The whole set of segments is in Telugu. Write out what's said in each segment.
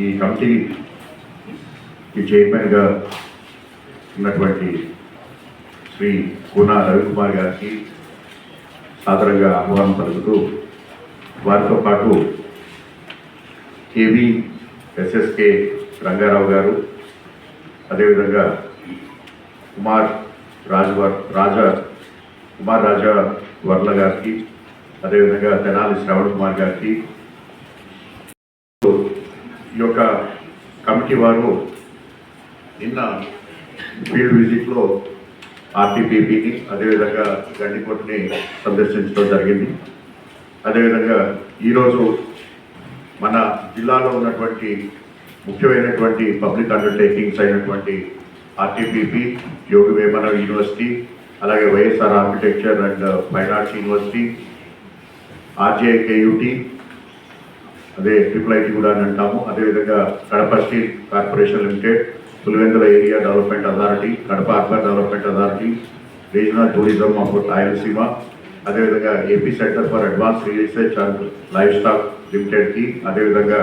ఈ కమిటీకి చైర్మన్గా ఉన్నటువంటి శ్రీ కూన రవికుమార్ గారికి సాదరంగా ఆహ్వానం పలుకుతూ, వారితో పాటు కేవీ ఎస్ఎస్కే రంగారావు గారు, అదేవిధంగా కుమార్ రాజా వర్ల గారికి, అదేవిధంగా తెనాలి శ్రవణ్ కుమార్ గారికి, ఈ యొక్క కమిటీ వారు నిన్న ఫీల్డ్ విజిట్లో ఆర్టీపీపీని, అదేవిధంగా గండికోటని సందర్శించడం జరిగింది. అదేవిధంగా ఈరోజు మన జిల్లాలో ఉన్నటువంటి ముఖ్యమైనటువంటి పబ్లిక్ అండర్టేకింగ్స్ అయినటువంటి ఆర్టీపీపీ, యోగి వేమన యూనివర్సిటీ, అలాగే YSR architecture and fine arts university, RGUKT, అదే IIIT కూడా అని అంటాము. అదేవిధంగా Kadapa steel corporation limited, Pulivendula area development authority, Kadapa urban development authority, regional tourism of Rayalaseema, అదేవిధంగా AP centre for advance research and life stock లిమిటెడ్కి, అదేవిధంగా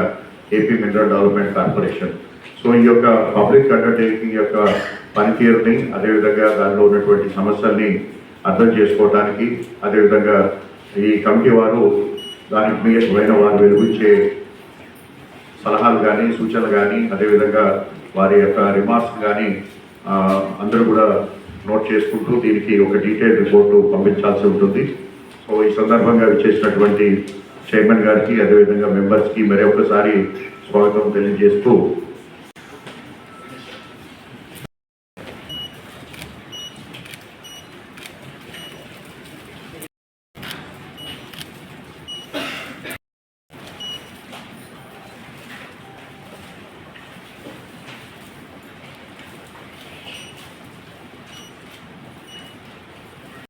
AP mineral development corporation. So ఈ యొక్క పబ్లిక్ అండర్టేకింగ్ యొక్క పనితీరుని, అదేవిధంగా దానిలో ఉన్నటువంటి సమస్యల్ని అర్థం చేసుకోవడానికి, అదేవిధంగా ఈ కమిటీ వారు దానికి మీరైన వారు వెలుగుచ్చే సలహాలు కానీ, సూచనలు కానీ, అదేవిధంగా వారి యొక్క రిమార్క్స్ కానీ అందరూ కూడా నోట్ చేసుకుంటూ దీనికి ఒక డీటెయిల్ రిపోర్టు పంపించాల్సి ఉంటుంది. సో ఈ సందర్భంగా విచ్చేసినటువంటి చైర్మన్ గారికి, అదేవిధంగా మెంబర్స్కి మరొకసారి స్వాగతం తెలియజేస్తూ